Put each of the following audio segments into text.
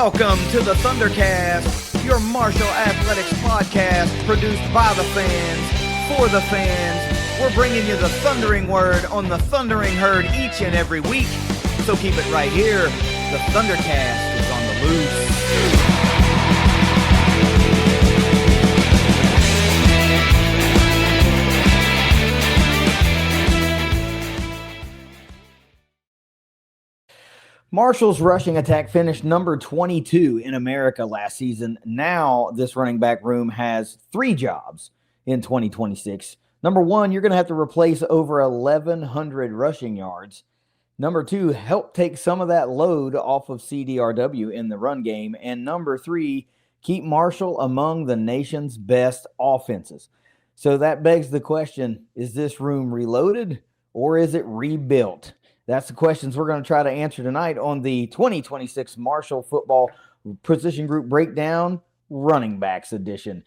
Welcome to the Thundercast, your Marshall Athletics podcast produced by the fans, for the fans. We're bringing you the thundering word on the thundering herd each and every week. So keep it right here. The Thundercast is on the loose. Marshall's rushing attack finished number 22 in America last season. Now this running back room has 3 jobs in 2026. Number 1, you're going to have to replace over 1,100 rushing yards. Number 2, help take some of that load off of CDRW in the run game. And number 3, keep Marshall among the nation's best offenses. So that begs the question, is this room reloaded or is it rebuilt? That's the questions we're going to try to answer tonight on the 2026 Marshall Football Position Group Breakdown Running Backs Edition.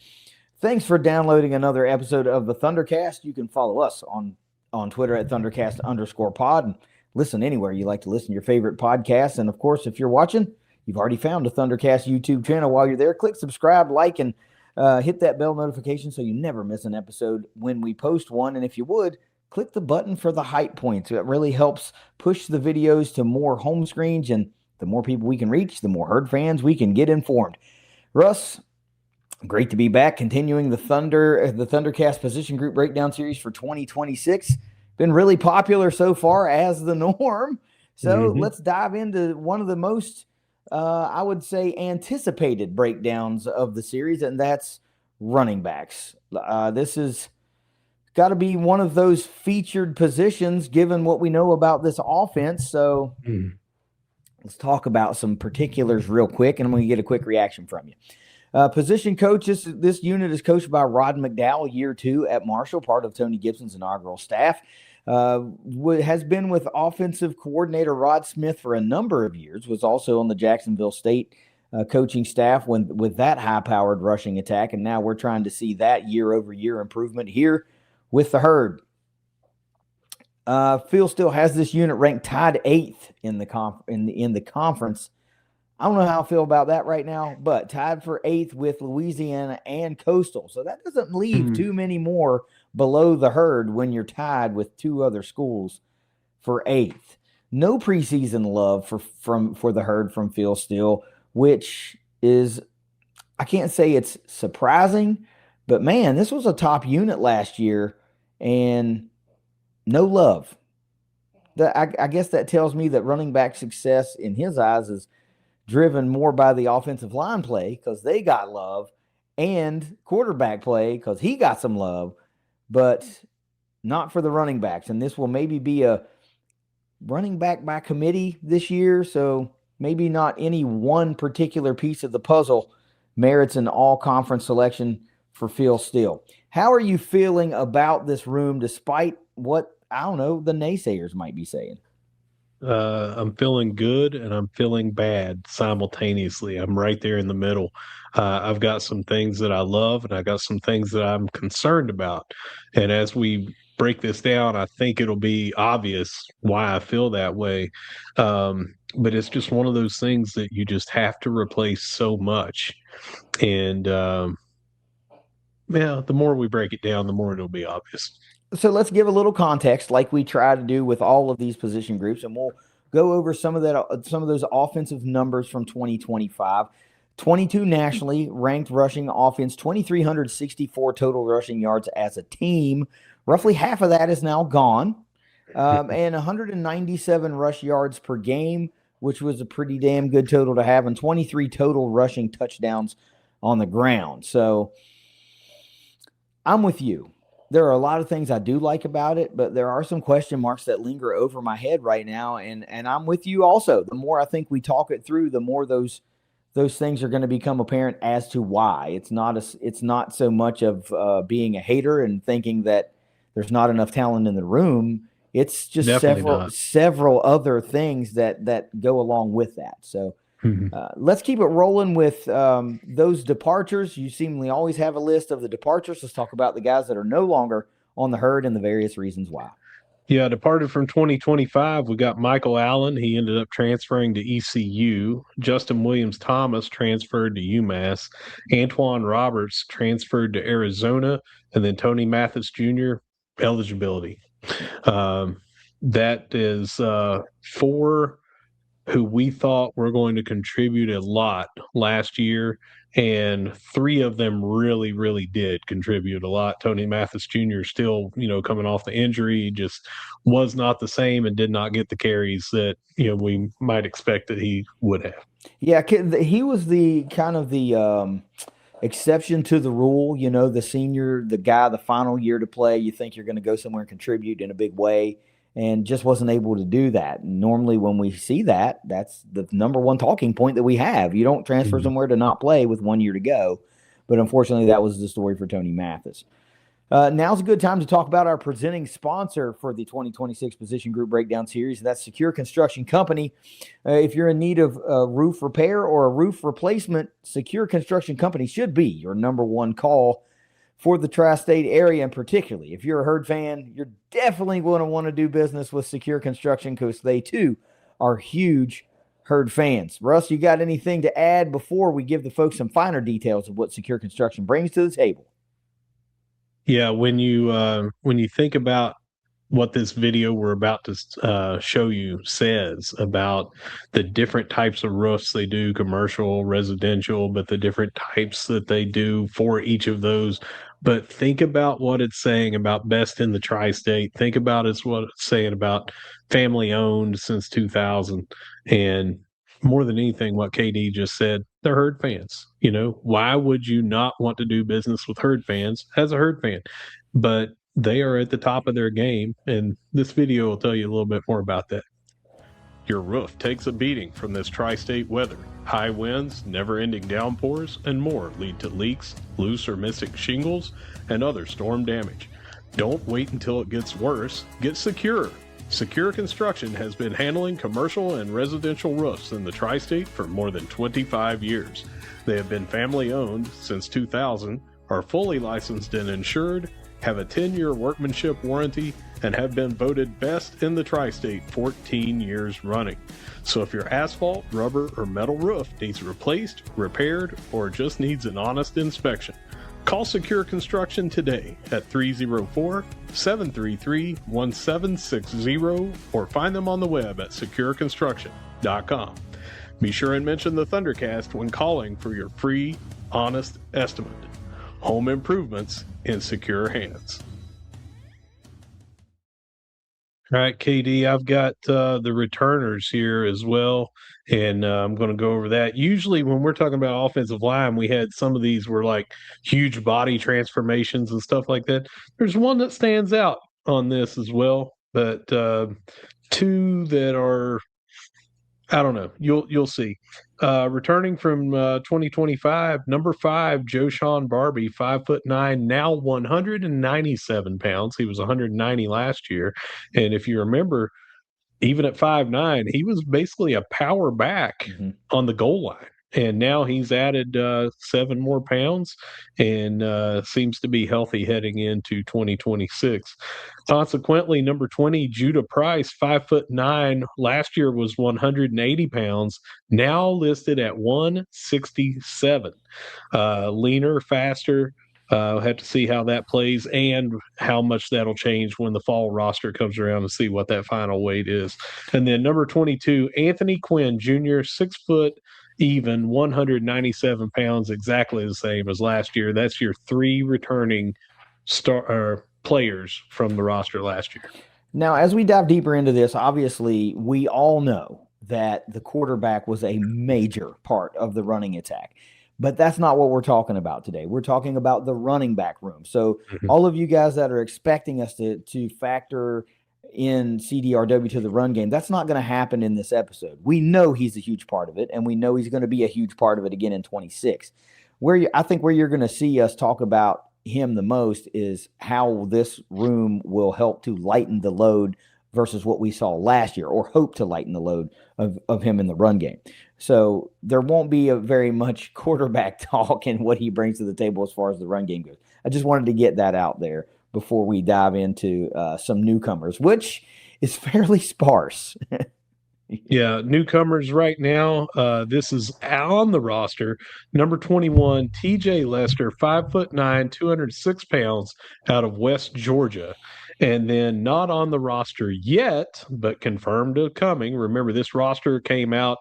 Thanks for downloading another episode of the Thundercast. You can follow us on Twitter at Thundercast_pod and listen anywhere you like to listen to your favorite podcasts. And, of course, if you're watching, you've already found the Thundercast YouTube channel. While you're there, click subscribe, like, and hit that bell notification so you never miss an episode when we post one. And if you would, click the button for the hype points. It really helps push the videos to more home screens, and the more people we can reach, the more herd fans we can get informed. Russ, great to be back, continuing the Thundercast Position Group Breakdown Series for 2026. Been really popular so far as the norm. So let's dive into one of the most, I would say, anticipated breakdowns of the series, and that's running backs. This is got to be one of those featured positions given what we know about this offense. So let's talk about some particulars real quick, and I'm going to get a quick reaction from you. Position coaches, this unit is coached by Rod McDowell, year 2 at Marshall, part of Tony Gibson's inaugural staff. Has been with offensive coordinator Rod Smith for a number of years, was also on the Jacksonville State coaching staff with that high-powered rushing attack, and now we're trying to see that year-over-year improvement here with the herd. Phil still has this unit ranked tied 8th in the conference. I don't know how I feel about that right now, but tied for 8th with Louisiana and Coastal. So that doesn't leave too many more below the herd when you're tied with 2 other schools for 8th. No preseason love for the herd from Phil still, which is, I can't say it's surprising, but, man, this was a top unit last year, and no love. I guess that tells me that running back success in his eyes is driven more by the offensive line play because they got love, and quarterback play because he got some love, but not for the running backs. And this will maybe be a running back by committee this year, so maybe not any one particular piece of the puzzle merits an all-conference selection for Phil Steele. How are you feeling about this room despite what, I don't know, the naysayers might be saying? I'm feeling good and I'm feeling bad simultaneously. I'm right there in the middle. I've got some things that I love and I got some things that I'm concerned about. And as we break this down, I think it'll be obvious why I feel that way. But it's just one of those things that you just have to replace so much. And the more we break it down, the more it'll be obvious. So let's give a little context like we try to do with all of these position groups, and we'll go over some of those offensive numbers from 2025. 22 nationally ranked rushing offense, 2,364 total rushing yards as a team. Roughly half of that is now gone, and 197 rush yards per game, which was a pretty damn good total to have, and 23 total rushing touchdowns on the ground. So I'm with you. There are a lot of things I do like about it, but there are some question marks that linger over my head right now, and I'm with you also. The more I think we talk it through, the more those things are going to become apparent as to why. It's not so much of being a hater and thinking that there's not enough talent in the room. It's just several other things that go along with that. So let's keep it rolling with those departures. You seemingly always have a list of the departures. Let's talk about the guys that are no longer on the herd and the various reasons why. Yeah, departed from 2025. We got Michael Allen. He ended up transferring to ECU. Justin Williams Thomas transferred to UMass. Antoine Roberts transferred to Arizona. And then Tony Mathis Jr., eligibility. Um, that is four who we thought were going to contribute a lot last year, and three of them really, really did contribute a lot. Tony Mathis Jr. still, coming off the injury, just was not the same and did not get the carries that we might expect that he would have. Yeah, he was the kind of the exception to the rule. The senior, the guy, the final year to play. You think you're going to go somewhere and contribute in a big way, and just wasn't able to do that. Normally, when we see that, that's the number one talking point that we have. You don't transfer somewhere to not play with 1 year to go. But unfortunately, that was the story for Tony Mathis. Now's a good time to talk about our presenting sponsor for the 2026 Position Group Breakdown Series. That's Secure Construction Company. If you're in need of a roof repair or a roof replacement, Secure Construction Company should be your number one call for the tri-state area, and particularly if you're a Herd fan, you're definitely going to want to do business with Secure Construction because they too are huge Herd fans. Russ, you got anything to add before we give the folks some finer details of what Secure Construction brings to the table? Yeah, when you think about what this video we're about to show you says about the different types of roofs they do, commercial, residential, but the different types that they do for each of those. But think about what it's saying about best in the tri-state. Think about what it's saying about family owned since 2000. And more than anything, what KD just said, they're Herd fans. Why would you not want to do business with Herd fans as a Herd fan? But they are at the top of their game, and this video will tell you a little bit more about that. Your roof takes a beating from this tri-state weather. High winds, never-ending downpours, and more lead to leaks, loose or missing shingles, and other storm damage. Don't wait until it gets worse. Get Secure. Secure Construction has been handling commercial and residential roofs in the tri-state for more than 25 years. They have been family-owned since 2000, are fully licensed and insured, have a 10-year workmanship warranty, and have been voted best in the tri-state 14 years running. So if your asphalt, rubber, or metal roof needs replaced, repaired, or just needs an honest inspection, call Secure Construction today at 304-733-1760 or find them on the web at secureconstruction.com. Be sure and mention the Thundercast when calling for your free, honest estimate. Home improvements in secure hands. All right, KD, I've got the returners here as well, and I'm going to go over that. Usually when we're talking about offensive line, we had some of these were like huge body transformations and stuff like that. There's one that stands out on this as well, but two that are, I don't know. You'll see. Returning from 2025, number 5, Joshawn Barbie, 5'9", now 197 pounds. He was 190 last year, and if you remember, even at 5'9", he was basically a power back on the goal line. And now he's added 7 more pounds and seems to be healthy heading into 2026. Consequently, number 20, Judah Price, 5'9", last year was 180 pounds, now listed at 167. Leaner, faster. We'll have to see how that plays and how much that'll change when the fall roster comes around to see what that final weight is. And then number 22, Anthony Quinn Jr., 6 foot even, 197 pounds, exactly the same as last year. That's your 3 returning players from the roster last year. Now, as we dive deeper into this, obviously we all know that the quarterback was a major part of the running attack. But that's not what we're talking about today. We're talking about the running back room. So all of you guys that are expecting us to factor in CDRW to the run game, that's not going to happen in this episode. We know he's a huge part of it, and we know he's going to be a huge part of it again in 26. I think where you're going to see us talk about him the most is how this room will help to lighten the load versus what we saw last year, or hope to lighten the load of him in the run game. So there won't be a very much quarterback talk and what he brings to the table as far as the run game goes. I just wanted to get that out there before we dive into some newcomers, which is fairly sparse. Yeah, newcomers right now. This is on the roster. Number 21, TJ Lester, 5'9", 206 pounds, out of West Georgia. And then not on the roster yet, but confirmed to coming. Remember, this roster came out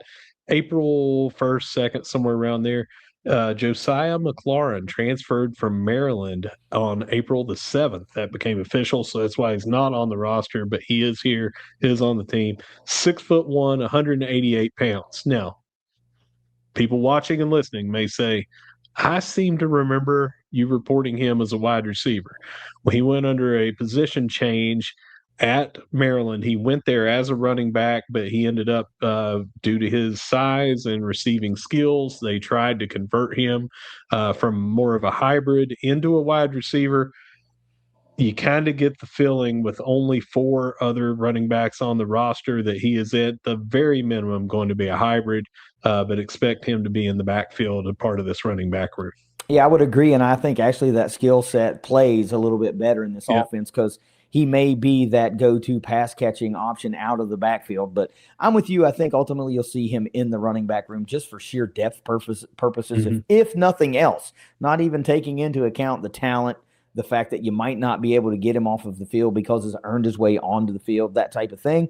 April 1st, 2nd, somewhere around there. Josiah McLaurin transferred from Maryland on April the 7th. That became official, so that's why he's not on the roster, but he is here, is on the team. 6'1", 188 pounds. Now, people watching and listening may say, I seem to remember you reporting him as a wide receiver. Well, he went under a position change at Maryland. He went there as a running back, but he ended up, due to his size and receiving skills, they tried to convert him from more of a hybrid into a wide receiver. You kind of get the feeling with only 4 other running backs on the roster that he is at the very minimum going to be a hybrid, but expect him to be in the backfield, a part of this running back room. Yeah, I would agree. And I think actually that skill set plays a little bit better in this Yeah. offense because he may be that go to pass catching option out of the backfield. But I'm with you. I think ultimately you'll see him in the running back room just for sheer depth purposes, if nothing else, not even taking into account the talent, the fact that you might not be able to get him off of the field because he's earned his way onto the field, that type of thing.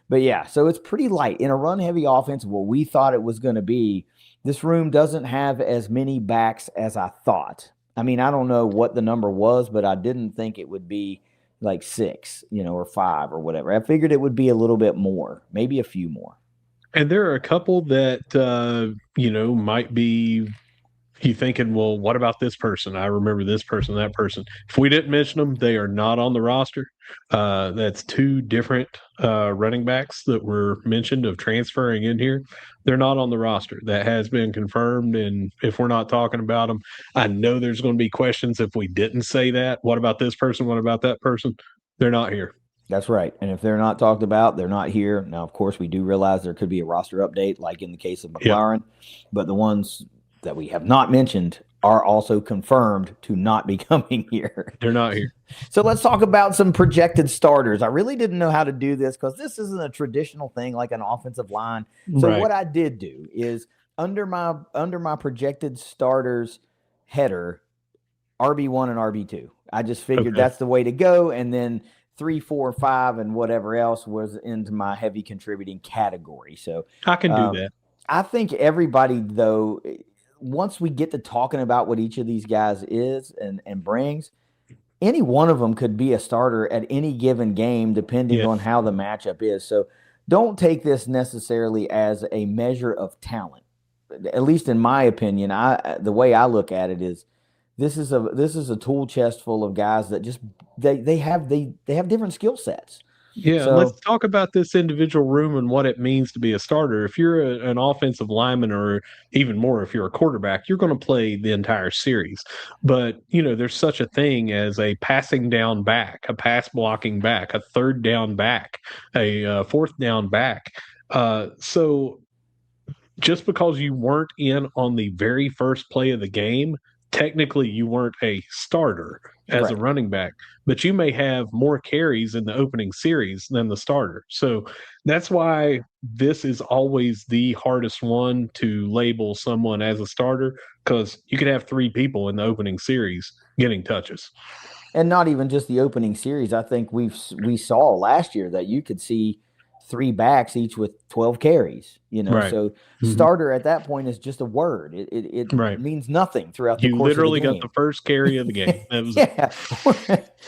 But yeah, so it's pretty light in a run heavy offense. What we thought it was going to be, this room doesn't have as many backs as I thought. I mean, I don't know what the number was, but I didn't think it would be like 6, or 5 or whatever. I figured it would be a little bit more, maybe a few more. And there are a couple that, might be you thinking, well, what about this person? I remember this person, that person. If we didn't mention them, they are not on the roster. That's 2 different running backs that were mentioned of transferring in here. They're not on the roster. That has been confirmed. And if we're not talking about them, I know there's going to be questions if we didn't say that. What about this person? What about that person? They're not here. That's right. And if they're not talked about, they're not here. Now, of course, we do realize there could be a roster update, like in the case of Yeah. McLaurin, but the ones that we have not mentioned are also confirmed to not be coming here. They're not here. So let's talk about some projected starters. I really didn't know how to do this because this isn't a traditional thing like an offensive line. So Right. what I did do is under my projected starters header, RB1 and RB2. I just figured Okay. that's the way to go. And then 3, 4, 5, and whatever else was into my heavy contributing category. So I can do that. I think everybody, though, once we get to talking about what each of these guys is and brings, any one of them could be a starter at any given game, depending Yeah. on how the matchup is. So don't take this necessarily as a measure of talent. At least in my opinion, the way I look at it is this is a tool chest full of guys that just they have different skill sets. Yeah, So let's talk about this individual room and what it means to be a starter. If you're an offensive lineman, or even more, if you're a quarterback, you're going to play the entire series. But, there's such a thing as a passing down back, a pass blocking back, a third down back, a fourth down back. So just because you weren't in on the very first play of the game, technically you weren't a starter as a right. running back, but you may have more carries in the opening series than the starter. So that's why this is always the hardest one to label someone as a starter, because you could have 3 people in the opening series getting touches. And not even just the opening series. I think we saw last year that you could see 3 backs each with 12 carries. Right. So Mhm. starter at that point is just a word. It Right. means nothing throughout the You course literally of the got game. the first carry of the game. That was Yeah,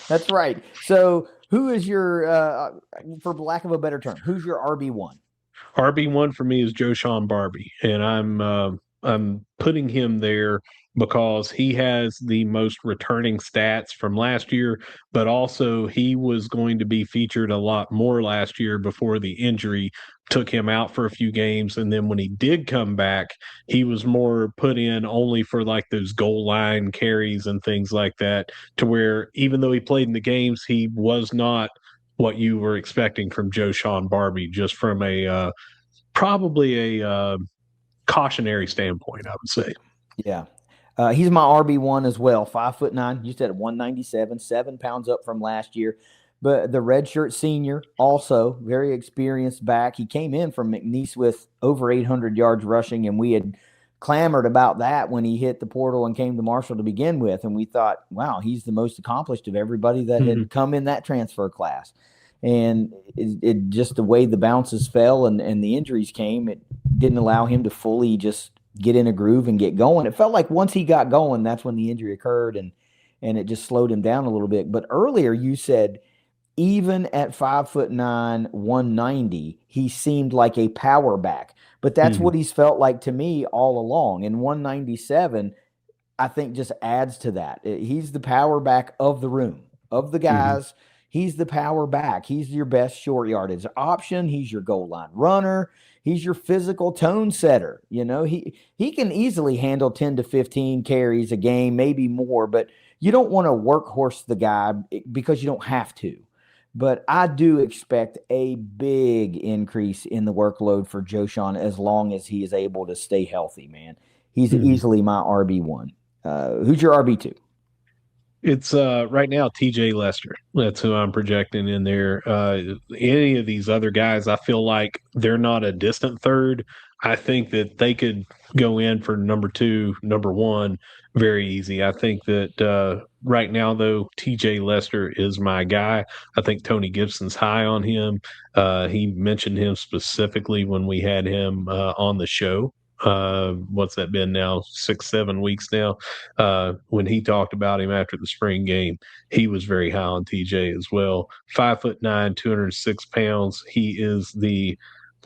that's right. So who is your, for lack of a better term, who's your RB1? RB1 for me is Joshawn Barbie, and I'm putting him there because he has the most returning stats from last year, but also he was going to be featured a lot more last year before the injury took him out for a few games. And then when he did come back, he was more put in only for like those goal line carries and things like that, to where even though he played in the games, he was not what you were expecting from Joshawn Barbie, just from a probably a cautionary standpoint, I would say. Yeah. He's my RB1 as well. 5'9". You said 197, 7 pounds up from last year. But the redshirt senior, also very experienced back. He came in from McNeese with over 800 yards rushing, and we had clamored about that when he hit the portal and came to Marshall to begin with. And we thought, wow, he's the most accomplished of everybody that had come in that transfer class. And it just the way the bounces fell and the injuries came, it didn't allow him to fully just get in a groove and get going. It felt like once he got going, that's when the injury occurred, and it just slowed him down a little bit. But earlier you said even at 5'9", 190, he seemed like a power back. But that's what he's felt like to me all along. And 197, I think, just adds to that. He's the power back of the room, of the guys. He's the power back. He's your best short yardage option. He's your goal line runner. He's your physical tone setter. You know, he can easily handle 10 to 15 carries a game, maybe more, but you don't want to workhorse the guy because you don't have to. But I do expect a big increase in the workload for Joshawn as long as he is able to stay healthy, man. He's easily my RB1. Who's your RB2? It's right now TJ Lester. That's who I'm projecting in there. Any of these other guys, I feel like they're not a distant third. I think that they could go in for number 2, number 1 very easy. I think that right now, though, TJ Lester is my guy. I think Tony Gibson's high on him. He mentioned him specifically when we had him on the show. What's that been now? 6-7 weeks now. When he talked about him after the spring game, he was very high on TJ as well. 5'9", 206 pounds. He is the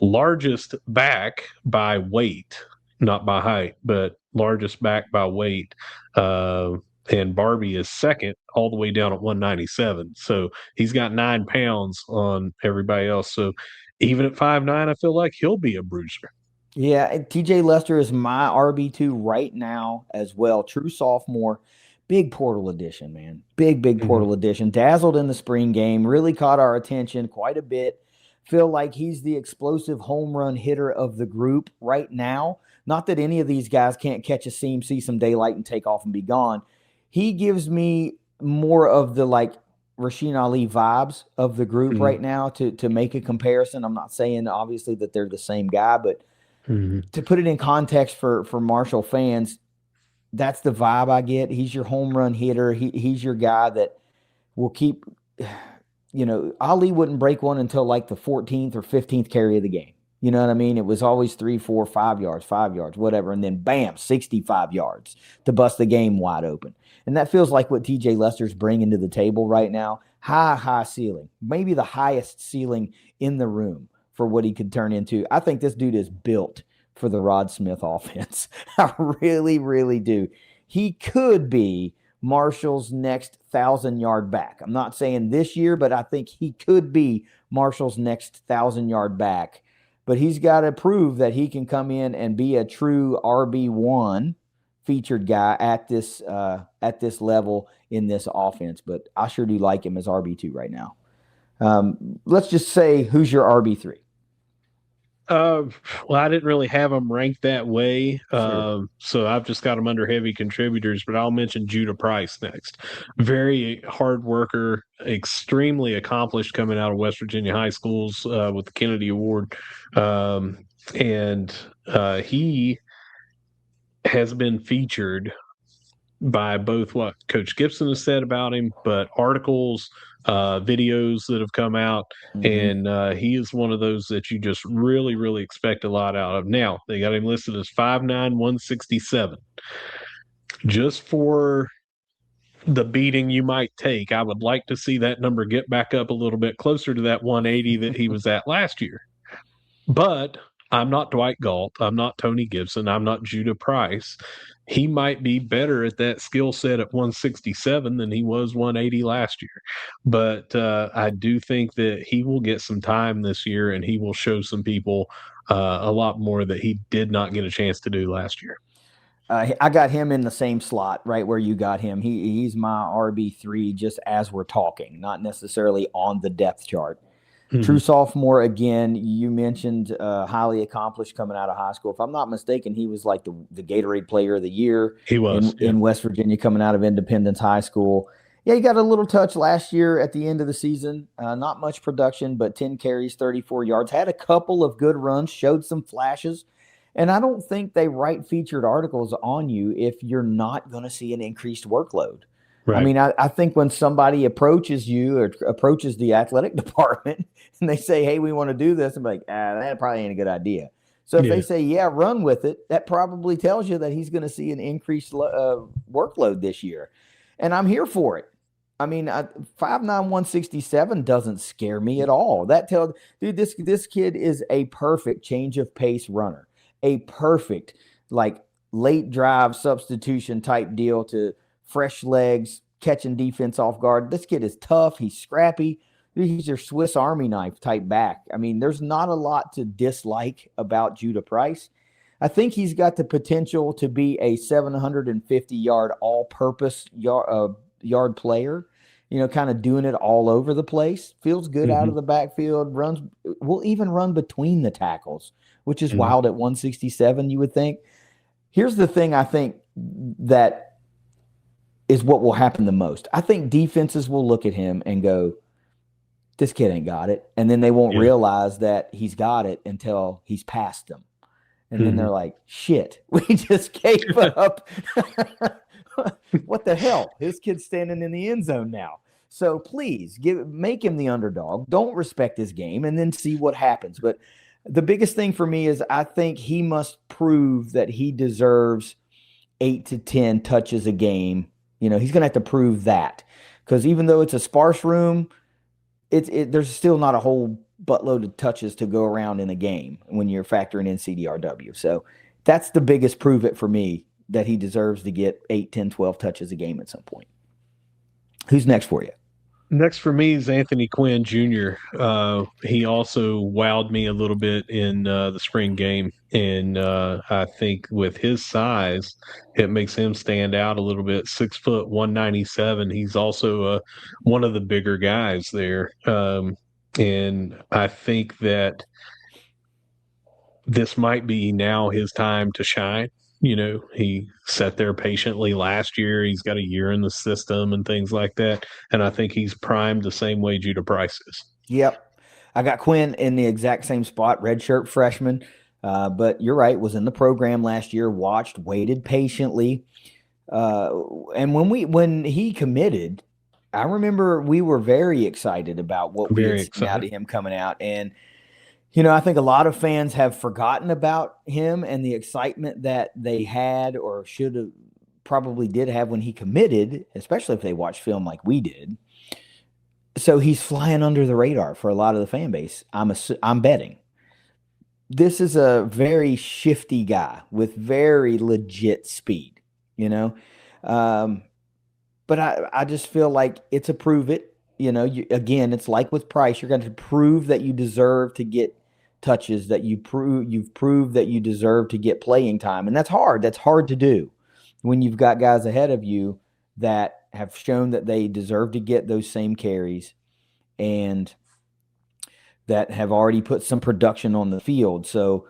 largest back by weight, not by height, but largest back by weight. And Barbie is second, all the way down at 197. So he's got 9 pounds on everybody else. So even at 5'9", I feel like he'll be a bruiser. Yeah, TJ Lester is my RB2 right now as well. True sophomore, big portal edition, man. Big portal edition. Dazzled in the spring game, really caught our attention quite a bit. Feel like he's the explosive home run hitter of the group right now. Not that any of these guys can't catch a seam, see some daylight, and take off and be gone. He gives me more of the like Rasheen Ali vibes of the group right now to make a comparison. I'm not saying obviously that they're the same guy, but to put it in context for Marshall fans, that's the vibe I get. He's your home run hitter. He's your guy that will keep, Ali wouldn't break one until like the 14th or 15th carry of the game. You know what I mean? It was always 3, 4, 5 yards, whatever. And then bam, 65 yards to bust the game wide open. And that feels like what TJ Lester's bringing to the table right now. High ceiling, maybe the highest ceiling in the room for what he could turn into. I think this dude is built for the Rod Smith offense. I really, really do. He could be Marshall's next 1,000-yard back. I'm not saying this year, but I think he could be Marshall's next 1,000-yard back. But he's got to prove that he can come in and be a true RB1 featured guy at this level in this offense. But I sure do like him as RB2 right now. Let's just say, who's your RB3? Well, I didn't really have them ranked that way, Sure. so I've just got them under heavy contributors, but I'll mention Judah Price next. Very hard worker, extremely accomplished coming out of West Virginia high schools with the Kennedy Award. And he has been featured by both what Coach Gibson has said about him, but articles, videos that have come out, and he is one of those that you just really, really expect a lot out of. Now, they got him listed as 5'9", 167. Just for the beating you might take, I would like to see that number get back up a little bit closer to that 180 that he was at last year. But I'm not Dwight Galt. I'm not Tony Gibson. I'm not Judah Price. He might be better at that skill set at 167 than he was 180 last year. But I do think that he will get some time this year, and he will show some people a lot more that he did not get a chance to do last year. I got him in the same slot right where you got him. He's my RB3 just as we're talking, not necessarily on the depth chart. True Mhm. sophomore again. You mentioned highly accomplished coming out of high school. If I'm not mistaken, he was like the Gatorade Player of the Year He was, yeah. in West Virginia coming out of Independence High School. Yeah, he got a little touch last year at the end of the season. Not much production, but 10 carries, 34 yards. Had a couple of good runs, showed some flashes. And I don't think they write featured articles on you if you're not going to see an increased workload. I Right. mean, I think when somebody approaches you or approaches the athletic department and they say, "Hey, we want to do this," I'm like, that probably ain't a good idea. So if they Yeah. say, "Yeah, run with it," that probably tells you that he's going to see an increased workload this year, and I'm here for it. I mean, 5'9", 167 doesn't scare me at all. That tells, dude, this kid is a perfect change of pace runner, a perfect like late drive substitution type deal to fresh legs, catching defense off guard. This kid is tough. He's scrappy. He's your Swiss Army knife type back. I mean, there's not a lot to dislike about Judah Price. I think he's got the potential to be a 750-yard all-purpose yard player. You know, kind of doing it all over the place. Feels good out Hmm. of the backfield. Runs. Will even run between the tackles, which is Hmm. wild at 167. You would think. Here's the thing. I think that is what will happen the most. I think defenses will look at him and go, this kid ain't got it. And then they won't Yeah. realize that he's got it until he's past them. And then they're Hmm. like, shit, we just gave up. What the hell? His kid's standing in the end zone now. So please make him the underdog. Don't respect his game and then see what happens. But the biggest thing for me is I think he must prove that he deserves 8 to 10 touches a game. You know, he's going to have to prove that because even though it's a sparse room, there's still not a whole buttload of touches to go around in a game when you're factoring in CDRW. So that's the biggest prove it for me that he deserves to get 8, 10, 12 touches a game at some point. Who's next for you? Next for me is Anthony Quinn Jr. He also wowed me a little bit in the spring game, and I think with his size, it makes him stand out a little bit. 6 foot 197. He's also one of the bigger guys there, and I think that this might be now his time to shine. You know, he sat there patiently last year. He's got a year in the system and things like that. And I think he's primed the same way Judah Price is. Yep. I got Quinn in the exact same spot, redshirt freshman. But you're right, was in the program last year, watched, waited patiently. And when he committed, I remember we were very excited about what we had Very seen out excited. of him coming out. And, you know, I think a lot of fans have forgotten about him and the excitement that they had or should have probably did have when he committed, especially if they watched film like we did. So he's flying under the radar for a lot of the fan base. I'm betting. This is a very shifty guy with very legit speed, you know. Um, but I just feel like it's a prove it. You know, again, it's like with Price, you're going to prove that you deserve to get touches, that you've proved that you deserve to get playing time, and that's hard. That's hard to do when you've got guys ahead of you that have shown that they deserve to get those same carries and that have already put some production on the field. So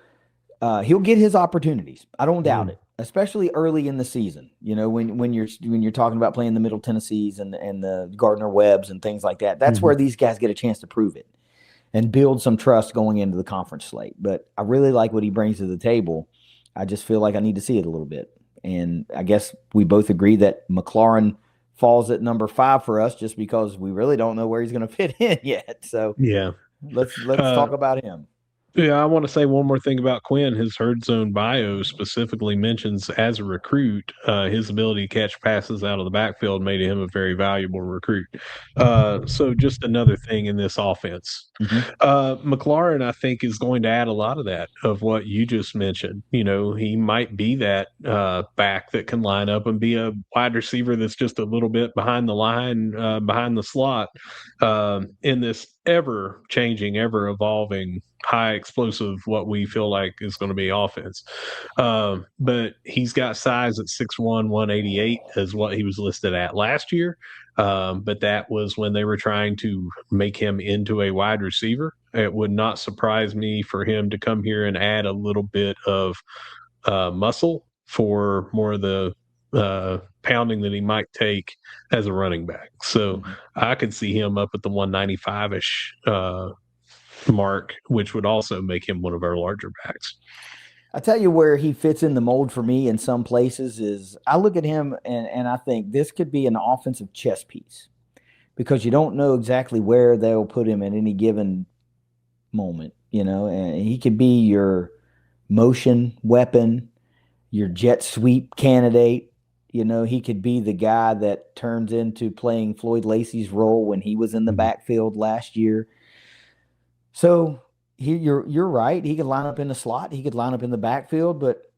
he'll get his opportunities. I don't doubt Mm. it, especially early in the season. You know, when you're talking about playing the Middle Tennessees and the Gardner Webbs and things like that. That's Mhm. where these guys get a chance to prove it and build some trust going into the conference slate. But I really like what he brings to the table. I just feel like I need to see it a little bit. And I guess we both agree that McLaurin falls at number 5 for us just because we really don't know where he's going to fit in yet. So Yeah. let's Uh, talk about him. Yeah, I want to say one more thing about Quinn. His Herd Zone bio specifically mentions as a recruit, his ability to catch passes out of the backfield made him a very valuable recruit. So just another thing in this offense. Mm-hmm. McLaurin, I think, is going to add a lot of that of what you just mentioned. You know, he might be that back that can line up and be a wide receiver that's just a little bit behind the line, behind the slot, in this ever changing, ever evolving high explosive, what we feel like is going to be offense. But he's got size at 6'1", 188 is what he was listed at last year. But that was when they were trying to make him into a wide receiver. It would not surprise me for him to come here and add a little bit of muscle for more of the pounding that he might take as a running back. So I could see him up at the 195-ish mark, which would also make him one of our larger backs. I tell you where he fits in the mold for me in some places is I look at him and I think this could be an offensive chess piece because you don't know exactly where they'll put him at any given moment, and he could be your motion weapon, your jet sweep candidate. He could be the guy that turns into playing Floyd Lacey's role when he was in the backfield last year. So you're right. He could line up in the slot. He could line up in the backfield, but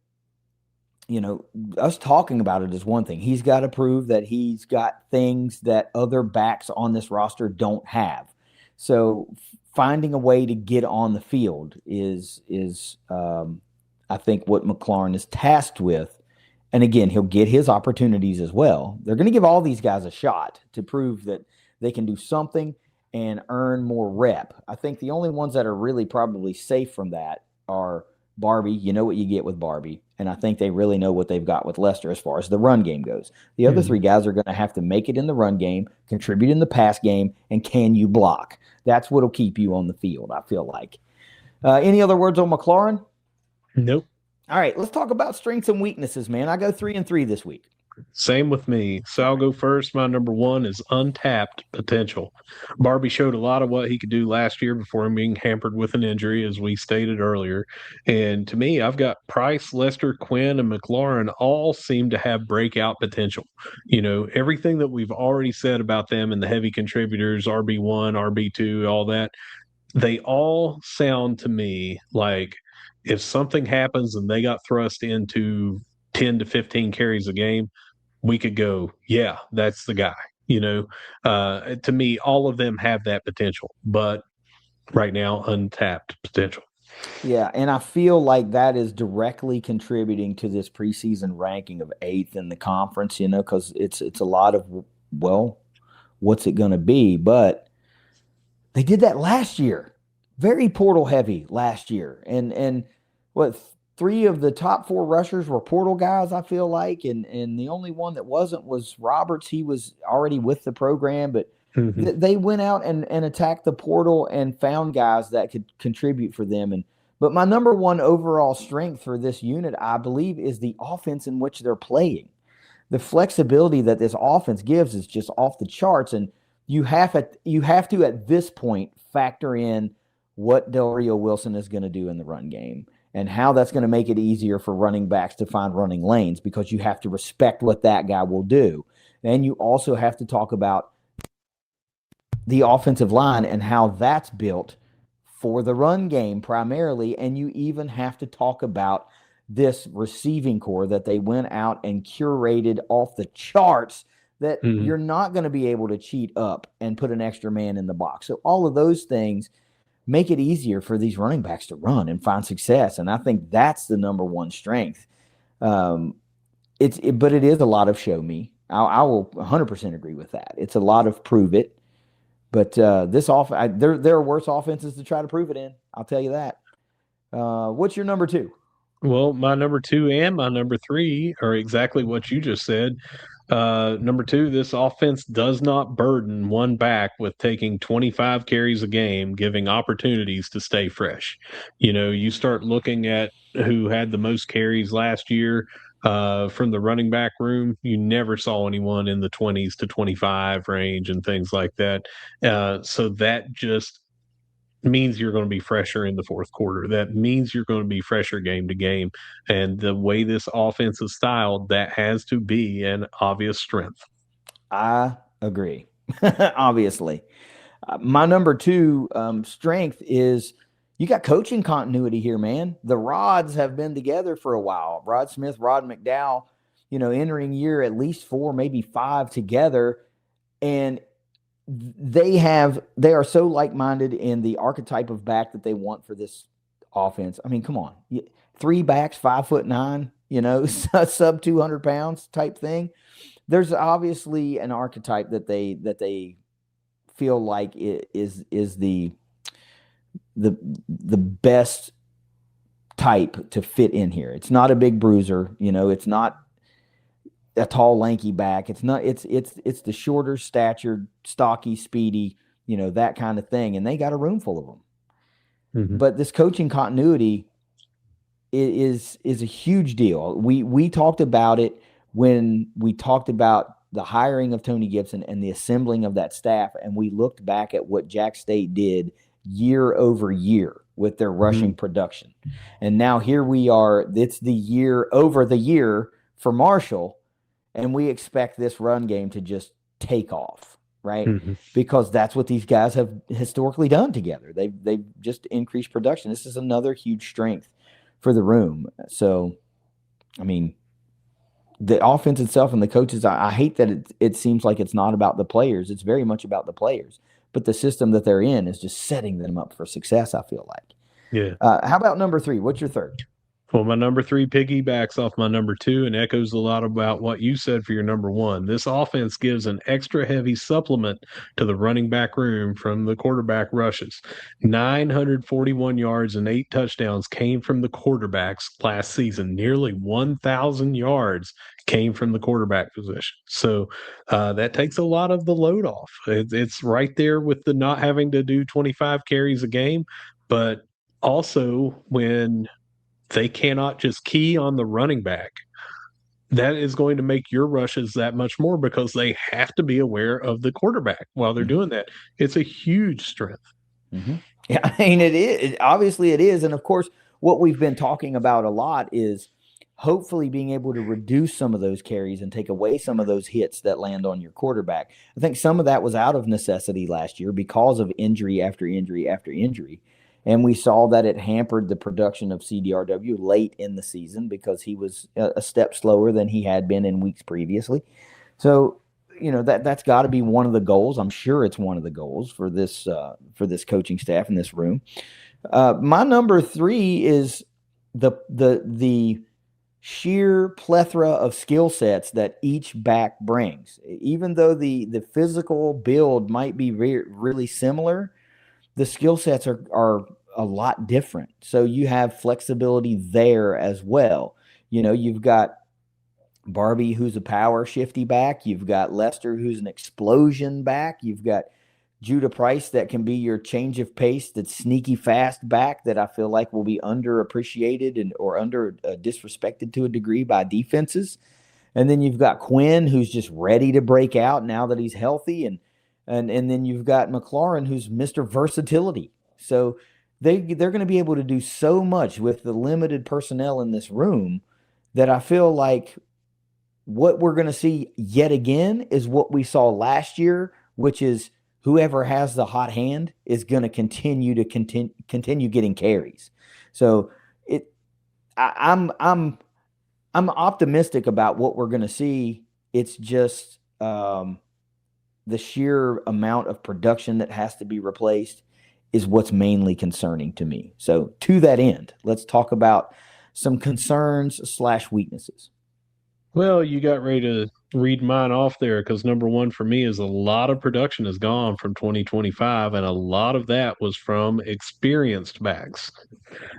us talking about it is one thing. He's got to prove that he's got things that other backs on this roster don't have. So finding a way to get on the field is I think what McLaurin is tasked with. And again, he'll get his opportunities as well. They're going to give all these guys a shot to prove that they can do something and earn more rep. I think the only ones that are really probably safe from that are Barbie. You know what you get with Barbie. And I think they really know what they've got with Lester as far as the run game goes. The other three guys are going to have to make it in the run game, contribute in the pass game, and can you block? That's what'll keep you on the field, I feel like. Any other words on McLaurin? Nope. All right, let's talk about strengths and weaknesses, man. I go 3-3 this week. Same with me. So I'll go first. My number one is untapped potential. Barbie showed a lot of what he could do last year before him being hampered with an injury, as we stated earlier. And to me, I've got Price, Lester, Quinn, and McLaurin all seem to have breakout potential. Everything that we've already said about them and the heavy contributors, RB1, RB2, all that, they all sound to me like if something happens and they got thrust into 10 to 15 carries a game, we could go, yeah, that's the guy. To me, all of them have that potential, but right now, untapped potential. Yeah, and I feel like that is directly contributing to this preseason ranking of 8th in the conference, because it's a lot of, well, what's it going to be? But they did that last year. Very portal heavy last year. And what 3 of the top 4 rushers were portal guys, I feel like, and the only one that wasn't was Roberts. He was already with the program, but they went out and attacked the portal and found guys that could contribute for them. But my number one overall strength for this unit, I believe, is the offense in which they're playing. The flexibility that this offense gives is just off the charts, and you have to at this point factor in what Del Rio Wilson is going to do in the run game and how that's going to make it easier for running backs to find running lanes, because you have to respect what that guy will do. And you also have to talk about the offensive line and how that's built for the run game primarily. And you even have to talk about this receiving core that they went out and curated off the charts that you're not going to be able to cheat up and put an extra man in the box. So all of those things make it easier for these running backs to run and find success. And I think that's the number one strength. But it is a lot of show me. I will 100% agree with that. It's a lot of prove it. But there are worse offenses to try to prove it in. I'll tell you that. What's your number 2? Well, my number 2 and my number 3 are exactly what you just said. Number 2, this offense does not burden one back with taking 25 carries a game, giving opportunities to stay fresh. You start looking at who had the most carries last year from the running back room. You never saw anyone in the 20s to 25 range and things like that. So that just means you're going to be fresher in the fourth quarter. That means you're going to be fresher game to game. And the way this offense is styled, that has to be an obvious strength. I agree. Obviously. My number 2 strength is you got coaching continuity here, man. The Rods have been together for a while. Rod Smith, Rod McDowell, entering year at least 4, maybe 5 together. And they are so like-minded in the archetype of back that they want for this offense. I mean, come on. Three backs, 5'9", sub 200 pounds type thing. There's obviously an archetype that they feel like is the best type to fit in here. It's not a big bruiser, it's not a tall, lanky back. It's not. It's the shorter statured, stocky, speedy, that kind of thing. And they got a room full of them. Mm-hmm. But this coaching continuity is a huge deal. We talked about it when we talked about the hiring of Tony Gibson and the assembling of that staff, and we looked back at what Jack State did year over year with their rushing production. And now here we are. It's the year over the year for Marshall. And we expect this run game to just take off, right? Mm-hmm. Because that's what these guys have historically done together. They've just increased production. This is another huge strength for the room. So, I mean, the offense itself and the coaches, I hate that it seems like it's not about the players. It's very much about the players. But the system that they're in is just setting them up for success, I feel like. Yeah. How about number 3? What's your third? Well, my number 3 piggybacks off my number 2 and echoes a lot about what you said for your number 1. This offense gives an extra heavy supplement to the running back room from the quarterback rushes. 941 yards and 8 touchdowns came from the quarterbacks last season. Nearly 1,000 yards came from the quarterback position. So that takes a lot of the load off. It's right there with the not having to do 25 carries a game, but also when they cannot just key on the running back, that is going to make your rushes that much more because they have to be aware of the quarterback while they're doing that. It's a huge strength. Mm-hmm. Yeah, I mean, it is. Obviously, it is. And of course, what we've been talking about a lot is hopefully being able to reduce some of those carries and take away some of those hits that land on your quarterback. I think some of that was out of necessity last year because of injury after injury after injury. And we saw that it hampered the production of CDRW late in the season because he was a step slower than he had been in weeks previously. So, that's got to be one of the goals. I'm sure it's one of the goals for this coaching staff in this room. My number 3 is the sheer plethora of skill sets that each back brings. Even though the physical build might be really similar, the skill sets are a lot different. So you have flexibility there as well. You've got Barbie, who's a power shifty back. You've got Lester, who's an explosion back. You've got Judah Price that can be your change of pace, that sneaky fast back that I feel like will be underappreciated or under disrespected to a degree by defenses. And then you've got Quinn, who's just ready to break out now that he's healthy. And then you've got McLaurin, who's Mr. Versatility. So they're going to be able to do so much with the limited personnel in this room that I feel like what we're going to see yet again is what we saw last year, which is whoever has the hot hand is going to continue getting carries. So I'm optimistic about what we're going to see. It's just the sheer amount of production that has to be replaced is what's mainly concerning to me. So to that end, let's talk about some concerns/weaknesses. Well, you got ready to read mine off there because number 1 for me is a lot of production is gone from 2025, and a lot of that was from experienced backs.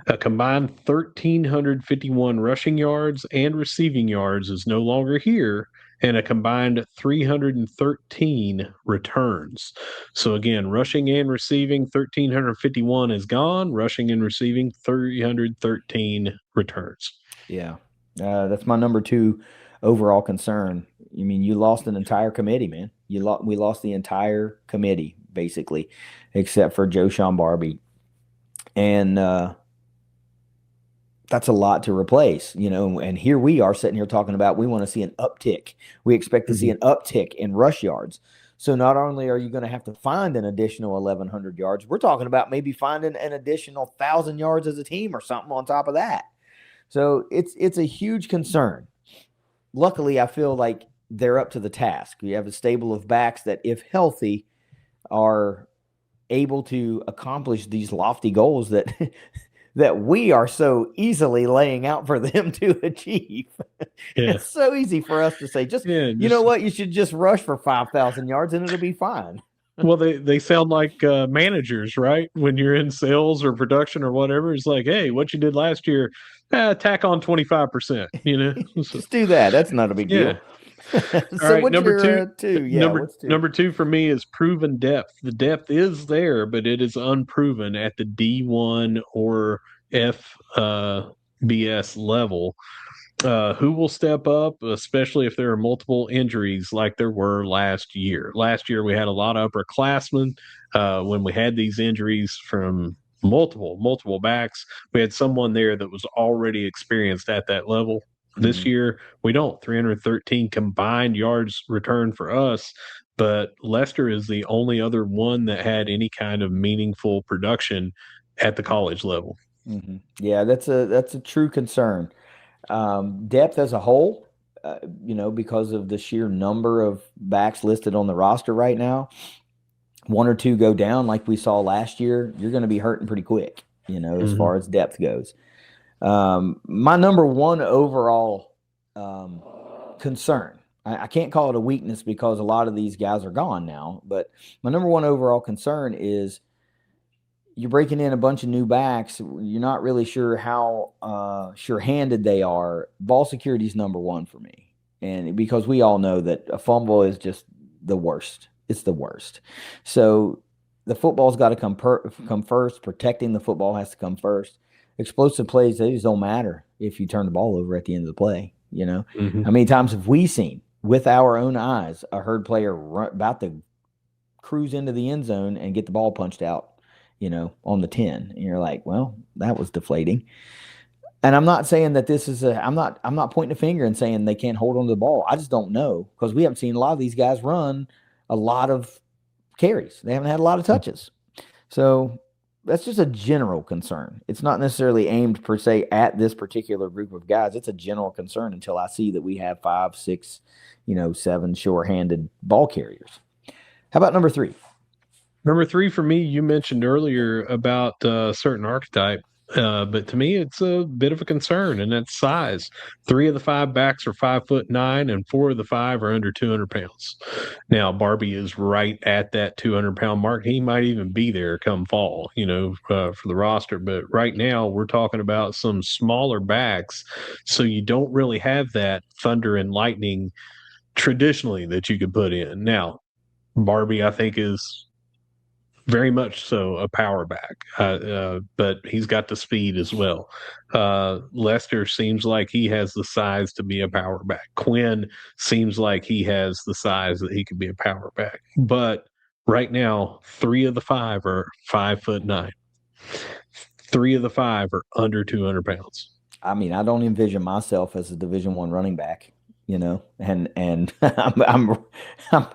A combined 1,351 rushing yards and receiving yards is no longer here, and a combined 313 returns. So again, rushing and receiving, 1,351 is gone. Rushing and receiving, 313 returns. Yeah, that's my number 2 overall concern. I mean, you lost an entire committee, man. We lost the entire committee basically, except for Joshawn Barbie, and that's a lot to replace, and here we are sitting here talking about we want to see an uptick. We expect to see an uptick in rush yards. So not only are you going to have to find an additional 1,100 yards, we're talking about maybe finding an additional 1,000 yards as a team or something on top of that. So it's a huge concern. Luckily, I feel like they're up to the task. We have a stable of backs that, if healthy, are able to accomplish these lofty goals that that we are so easily laying out for them to achieve. Yeah. It's so easy for us to say, just, Yeah. you know what, you should just rush for 5,000 yards and it'll be fine. Well, they sound like managers, right? When you're in sales or production or whatever, it's like, hey, what you did last year, tack on 25%. So, Just do that. That's not a big yeah. deal. All So right, what's number two. your two? Yeah, Number what's two? number two for me is proven depth. The depth is there, but it is unproven at the D1 or FBS level. Who will step up, especially if there are multiple injuries like there were last year? Last year, we had a lot of upperclassmen. When we had these injuries from multiple backs, we had someone there that was already experienced at that level. This year, we don't. 313 combined yards returned for us, but Lester is the only other one that had any kind of meaningful production at the college level. Yeah, that's a true concern. Depth as a whole, because of the sheer number of backs listed on the roster right now, one or two go down like we saw last year, you're going to be hurting pretty quick, as far as depth goes. My number one overall concern, I can't call it a weakness because a lot of these guys are gone now, but my number one overall concern is you're breaking in a bunch of new backs. You're not really sure how sure-handed they are. Ball security is number one for me. And because we all know that a fumble is just the worst. It's the worst. So the football's got to come first. Protecting the football has to come first. Explosive plays, they just don't matter if you turn the ball over at the end of the play. How many times have we seen with our own eyes a herd player about to cruise into the end zone and get the ball punched out, on the 10? And you're like, well, that was deflating. And I'm not saying that this is I'm not pointing a finger and saying they can't hold on to the ball. I just don't know because we haven't seen a lot of these guys run a lot of carries. They haven't had a lot of touches. So that's just a general concern. It's not necessarily aimed per se at this particular group of guys. It's a general concern until I see that we have 5, 6, 7 sure-handed ball carriers. How about number three? Number three for me, you mentioned earlier about a certain archetype, but to me, it's a bit of a concern, and that's size. 3 of the 5 backs are 5'9", and 4 of the 5 are under 200 pounds. Now, Barbie is right at that 200-pound mark. He might even be there come fall, for the roster. But right now, we're talking about some smaller backs, so you don't really have that thunder and lightning traditionally that you could put in. Now, Barbie, I think, is very much so a power back, but he's got the speed as well. Lester seems like he has the size to be a power back. Quinn seems like he has the size that he could be a power back. But right now, 3 of the 5 are 5'9". 3 of the 5 are under 200 pounds. I mean, I don't envision myself as a Division I running back, and I'm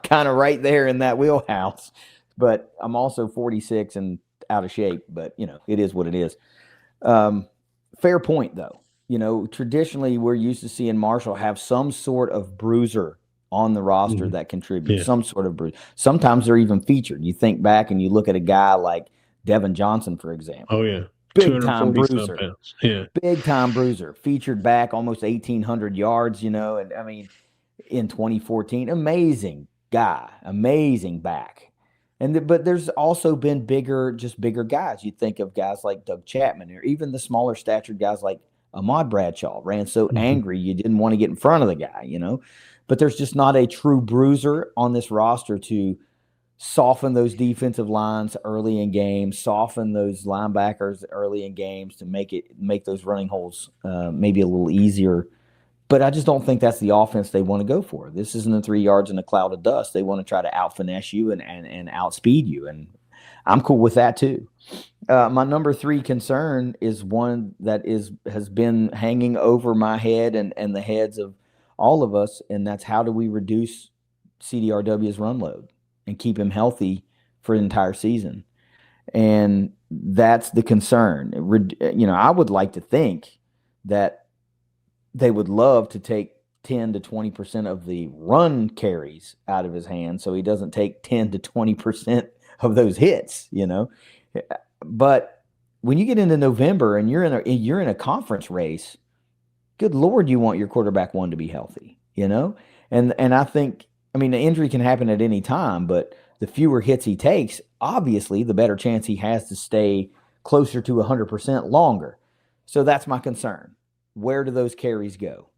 kind of right there in that wheelhouse. But I'm also 46 and out of shape, but it is what it is. Fair point though. Traditionally we're used to seeing Marshall have some sort of bruiser on the roster that contributes, some sort of bruise. Sometimes they're even featured. You think back and you look at a guy like Devin Johnson, for example. Oh yeah. Big time bruiser. Yeah. Big time bruiser. Featured back almost 1,800 yards, and I mean, in 2014, amazing guy, amazing back. But there's also been bigger guys. You think of guys like Doug Chapman, or even the smaller statured guys like Ahmad Bradshaw ran so angry you didn't want to get in front of the guy, But there's just not a true bruiser on this roster to soften those defensive lines early in games, soften those linebackers early in games to make those running holes maybe a little easier. But I just don't think that's the offense they want to go for. This isn't a 3 yards in a cloud of dust. They want to try to out-finesse you and outspeed you, and I'm cool with that too. My number 3 concern is one that has been hanging over my head and the heads of all of us, and that's how do we reduce CDRW's run load and keep him healthy for an entire season? And that's the concern. I would like to think that they would love to take 10 to 20% of the run carries out of his hand so he doesn't take 10 to 20% of those hits, you know. But when you get into November and you're in a conference race, good Lord, you want your quarterback one to be healthy, you know? And I think, I mean, the injury can happen at any time, but the fewer hits he takes, obviously, the better chance he has to stay closer to 100% longer. So that's my concern. Where do those carries go?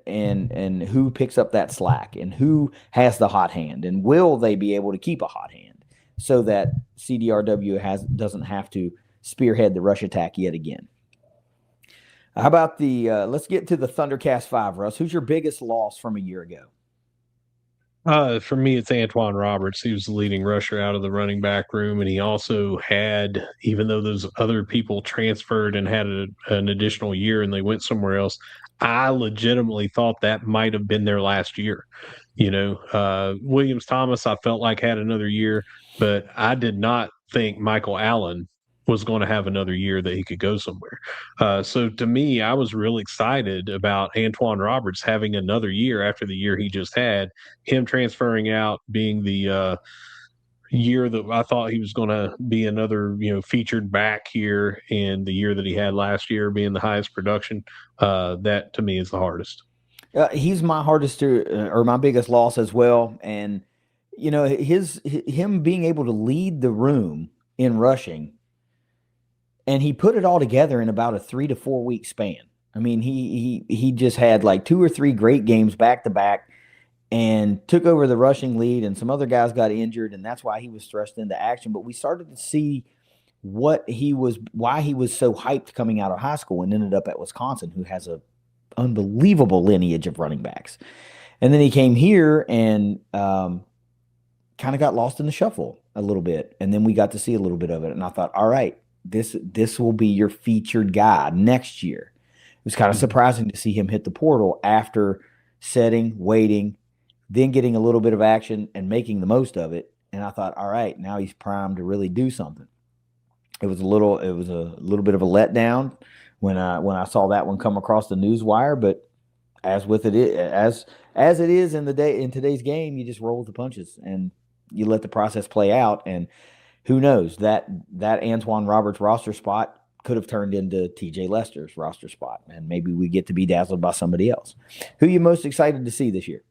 And who picks up that slack and who has the hot hand and will they be able to keep a hot hand so that CDRW doesn't have to spearhead the rush attack yet again. How about let's get to the Thundercast 5, Russ. Who's your biggest loss from a year ago? For me, it's Antoine Roberts. He was the leading rusher out of the running back room, and he also had, even though those other people transferred and had an additional year and they went somewhere else, I legitimately thought that might have been their last year. Williams Thomas, I felt like had another year, but I did not think Michael Allen was going to have another year that he could go somewhere. So to me, I was really excited about Antoine Roberts having another year after the year he just had, him transferring out, being the year that I thought he was going to be another, featured back here, and the year that he had last year being the highest production. That to me is the hardest. He's my hardest or my biggest loss as well. And, him being able to lead the room in rushing, and he put it all together in about a 3 to 4 week span. I mean, he just had like 2 or 3 great games back to back and took over the rushing lead, and some other guys got injured, and that's why he was thrust into action. But we started to see why he was so hyped coming out of high school and ended up at Wisconsin, who has a unbelievable lineage of running backs. And then he came here and kind of got lost in the shuffle a little bit. And then we got to see a little bit of it. And I thought, all right, this will be your featured guy next year. It was kind of surprising to see him hit the portal after setting, waiting, then getting a little bit of action and making the most of it. And I thought, all right, now he's primed to really do something. It was a little bit of a letdown when I saw that one come across the news wire, but as it is in today's game, you just roll with the punches and you let the process play out. And who knows, that Antoine Roberts roster spot could have turned into TJ Lester's roster spot, and maybe we get to be dazzled by somebody else. Who are you most excited to see this year?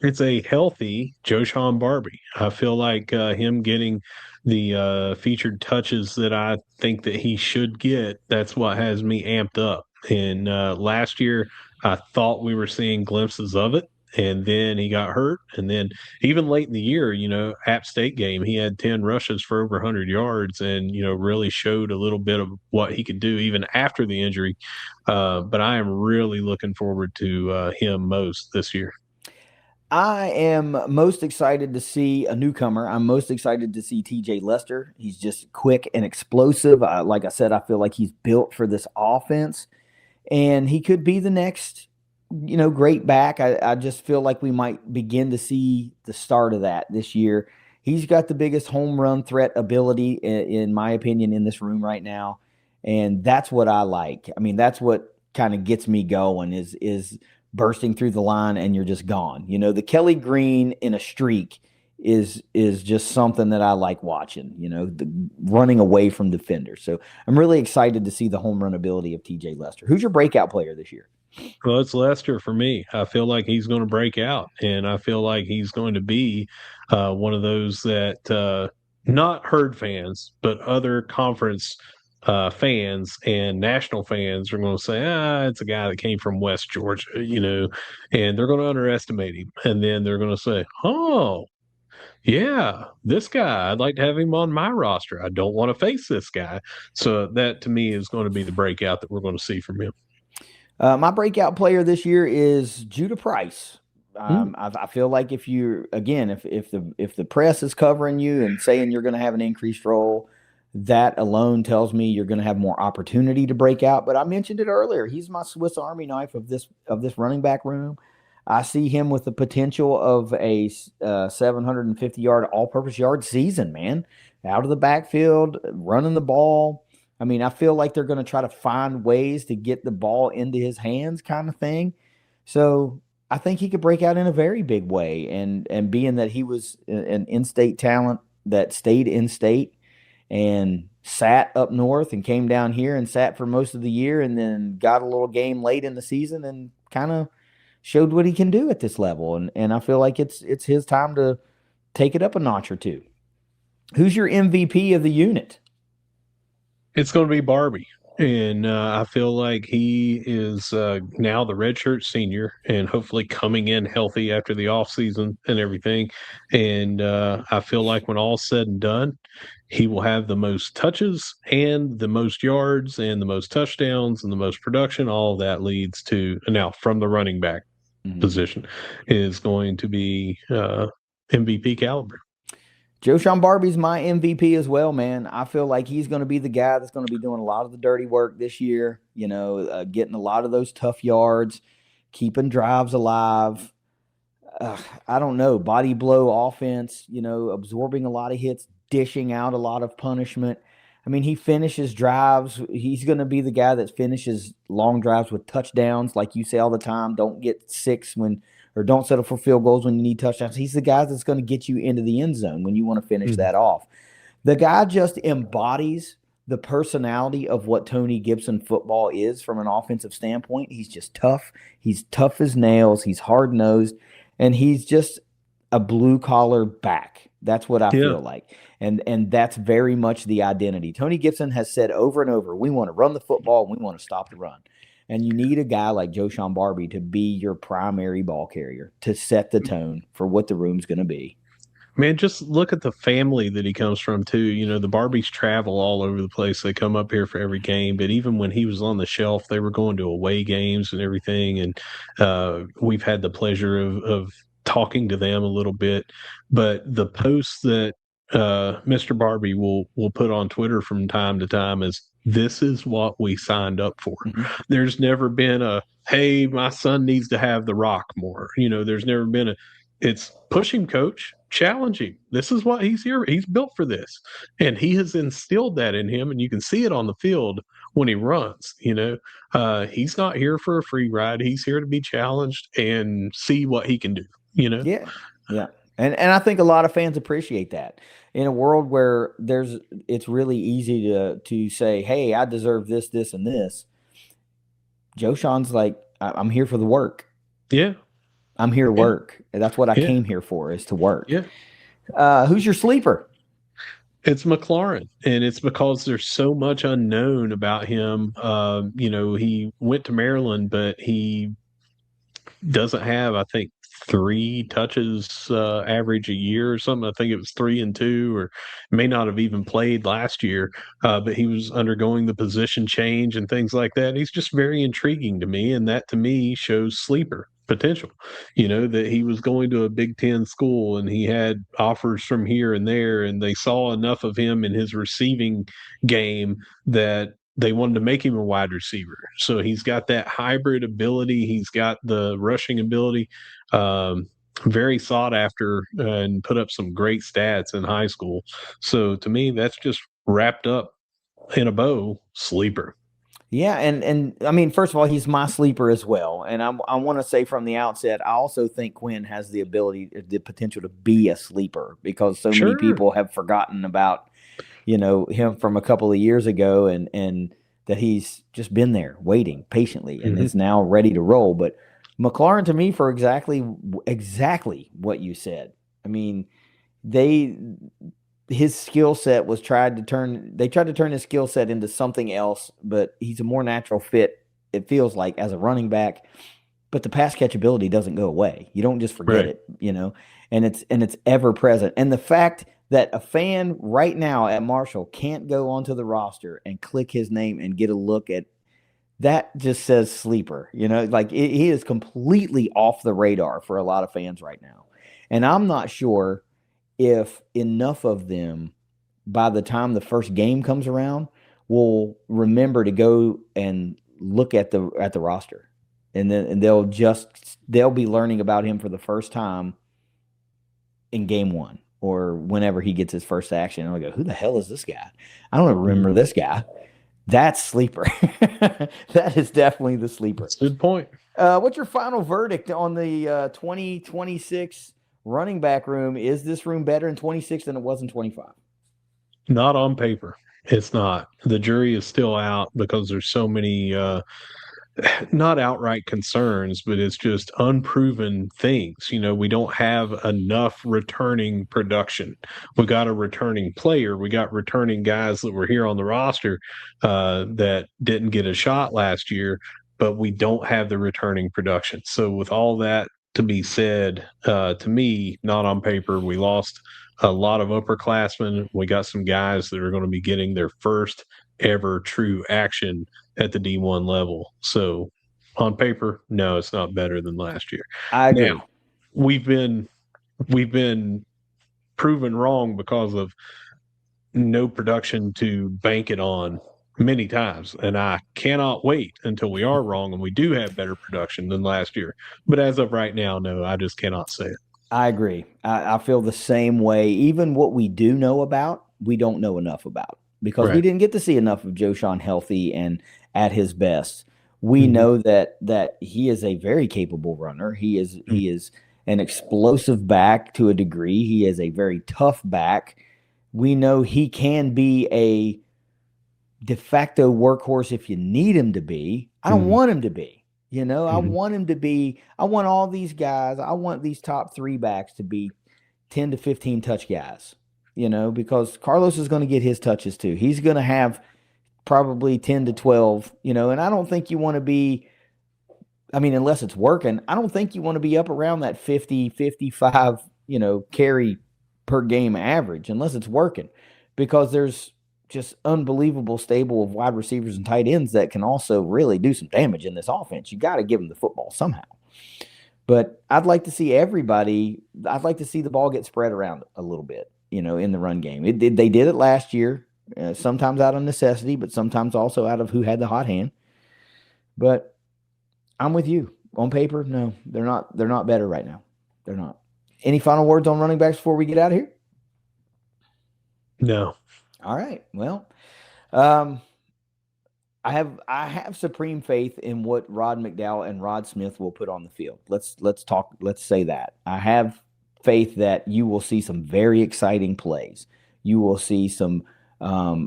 It's a healthy Joshawn Barbie. I feel like him getting the featured touches that I think that he should get, that's what has me amped up. And last year, I thought we were seeing glimpses of it, and then he got hurt. And then even late in the year, App State game, he had 10 rushes for over 100 yards and, really showed a little bit of what he could do even after the injury. But I am really looking forward to him most this year. I am most excited to see a newcomer. I'm most excited to see TJ Lester. He's just quick and explosive. Like I said, I feel like he's built for this offense, and he could be the next, great back. I just feel like we might begin to see the start of that this year. He's got the biggest home run threat ability, in my opinion, in this room right now, and that's what I like. I mean, that's what kind of gets me going is bursting through the line and you're just gone. The Kelly Green in a streak is just something that I like watching, the running away from defenders. So I'm really excited to see the home run ability of TJ Lester. Who's your breakout player this year? Well, it's Lester for me. I feel like he's going to break out, and I feel like he's going to be one of those that not herd fans, but other conference fans and national fans are going to say, it's a guy that came from West Georgia, and they're going to underestimate him. And then they're going to say, oh, yeah, this guy, I'd like to have him on my roster. I don't want to face this guy. So that to me is going to be the breakout that we're going to see from him. My breakout player this year is Judah Price. I feel like if the press is covering you and saying you're going to have an increased role, that alone tells me you're going to have more opportunity to break out. But I mentioned it earlier. He's my Swiss Army knife of this running back room. I see him with the potential of a 750-yard all-purpose yard season, man. Out of the backfield, running the ball. I mean, I feel like they're going to try to find ways to get the ball into his hands kind of thing. So I think he could break out in a very big way. And being that he was an in-state talent that stayed in state and sat up north and came down here and sat for most of the year and then got a little game late in the season and kind of showed what he can do at this level. And I feel like it's his time to take it up a notch or two. Who's your MVP of the unit? It's going to be Barbie. And I feel like he is now the redshirt senior and hopefully coming in healthy after the offseason and everything. And I feel like when all's said and done, he will have the most touches and the most yards and the most touchdowns and the most production. All of that leads to now from the running back position is going to be MVP caliber. Joshawn Barbie's my MVP as well, man. I feel like he's going to be the guy that's going to be doing a lot of the dirty work this year, getting a lot of those tough yards, keeping drives alive. I don't know, body blow offense, absorbing a lot of hits, dishing out a lot of punishment. I mean, he finishes drives. He's going to be the guy that finishes long drives with touchdowns. Like you say all the time, don't get six or don't settle for field goals when you need touchdowns. He's the guy that's going to get you into the end zone when you want to finish that off. The guy just embodies the personality of what Tony Gibson football is from an offensive standpoint. He's just tough. He's tough as nails. He's hard-nosed, and he's just a blue-collar back. That's what I feel like. And that's very much the identity. Tony Gibson has said over and over, we want to run the football and we want to stop the run. And you need a guy like Joshawn Barbie to be your primary ball carrier, to set the tone for what the room's going to be. Man, just look at the family that he comes from, too. The Barbies travel all over the place. They come up here for every game. But even when he was on the shelf, they were going to away games and everything. And we've had the pleasure of talking to them a little bit. But the posts that Mr. Barbie will put on Twitter from time to time is, this is what we signed up for. There's never been a, hey, my son needs to have the rock more. There's never been it's push him, coach, challenge him. This is what he's here. He's built for this. And he has instilled that in him. And you can see it on the field when he runs. He's not here for a free ride. He's here to be challenged and see what he can do, Yeah. Yeah. And I think a lot of fans appreciate that. In a world where it's really easy to say, hey, I deserve this, this, and this. Joshawn's like, I'm here for the work. Yeah. I'm here to work. That's what I came here for, is to work. Yeah. Who's your sleeper? It's McLaurin, and it's because there's so much unknown about him. He went to Maryland, but he doesn't have, I think, 3 touches average a year or something. I think it was 3 and 2, or may not have even played last year. But he was undergoing the position change and things like that. And he's just very intriguing to me, and that to me shows sleeper potential. That he was going to a Big Ten school and he had offers from here and there, and they saw enough of him in his receiving game that they wanted to make him a wide receiver. So he's got that hybrid ability. He's got the rushing ability. Very sought after, and put up some great stats in high school. So to me, that's just wrapped up in a bow. Sleeper. Yeah, and I mean, first of all, he's my sleeper as well. And I want to say from the outset, I also think Quinn has the potential to be a sleeper, because so many people have forgotten about him from a couple of years ago, and that he's just been there waiting patiently and is now ready to roll. But McLaurin, to me, for exactly what you said. I mean, his skill set was tried to turn his skill set into something else, but he's a more natural fit, it feels like, as a running back. But the pass catchability doesn't go away. You don't just forget it, and it's ever present. And the fact that a fan right now at Marshall can't go onto the roster and click his name and get a look at that just says sleeper. He is completely off the radar for a lot of fans right now. And I'm not sure if enough of them, by the time the first game comes around, will remember to go and look at the roster. And they'll be learning about him for the first time in game 1 or whenever he gets his first action. And I'll go, who the hell is this guy? I don't remember this guy. That's sleeper. That is definitely the sleeper. That's a good point. What's your final verdict on the 2026 running back room, is this room better in 26 than it was in 25? Not on paper. It's not. The jury is still out because there's so many not outright concerns, but it's just unproven things. We don't have enough returning production. We got a returning player. We got returning guys that were here on the roster that didn't get a shot last year, but we don't have the returning production. So with all that to be said, to me, not on paper, we lost a lot of upperclassmen. We got some guys that are going to be getting their first ever true action at the D1 level. So on paper, no, it's not better than last year. I agree. Now, we've been proven wrong because of no production to bank it on many times. And I cannot wait until we are wrong and we do have better production than last year. But as of right now, no, I just cannot say it. I agree. I feel the same way. Even what we do know about, we don't know enough about because we didn't get to see enough of Joshawn healthy and at his best. We know that he is a very capable runner. He is an explosive back to a degree. He is a very tough back. We know he can be a de facto workhorse if you need him to be. I don't want him to be. I want him to be, I want all these guys, I want these top 3 backs to be 10 to 15 touch guys, because Carlos is going to get his touches too. He's going to have probably 10 to 12, and I don't think you want to be, unless it's working, I don't think you want to be up around that 50, 55, carry per game average unless it's working, because there's just unbelievable stable of wide receivers and tight ends that can also really do some damage in this offense. You got to give them the football somehow. But I'd like to see I'd like to see the ball get spread around a little bit, in the run game. They did it last year, sometimes out of necessity, but sometimes also out of who had the hot hand. But I'm with you. On paper, no, they're not better right now. They're not. Any final words on running backs before we get out of here? No. All right. Well, I have supreme faith in what Rod McDowell and Rod Smith will put on the field. Let's say that. I have faith that you will see some very exciting plays. You will see some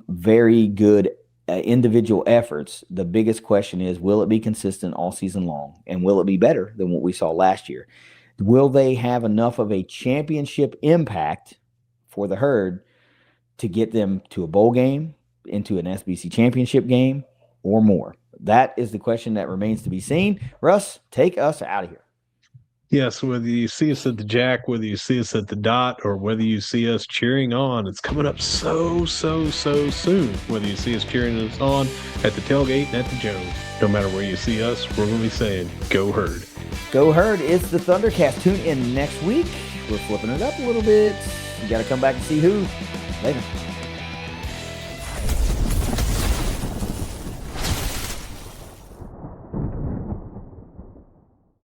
very good individual efforts. The biggest question is, will it be consistent all season long? And will it be better than what we saw last year? Will they have enough of a championship impact for the Herd to get them to a bowl game, into an SBC championship game, or more? That is the question that remains to be seen. Russ, take us out of here. Yes, whether you see us at the Jack, whether you see us at the Dot, or whether you see us cheering on, it's coming up so soon. Whether you see us cheering us on at the tailgate and at the Jones, no matter where you see us, we're going to be saying, go Herd. Go Herd. It's the Thundercast. Tune in next week. We're flipping it up a little bit. You got to come back and see who. Later.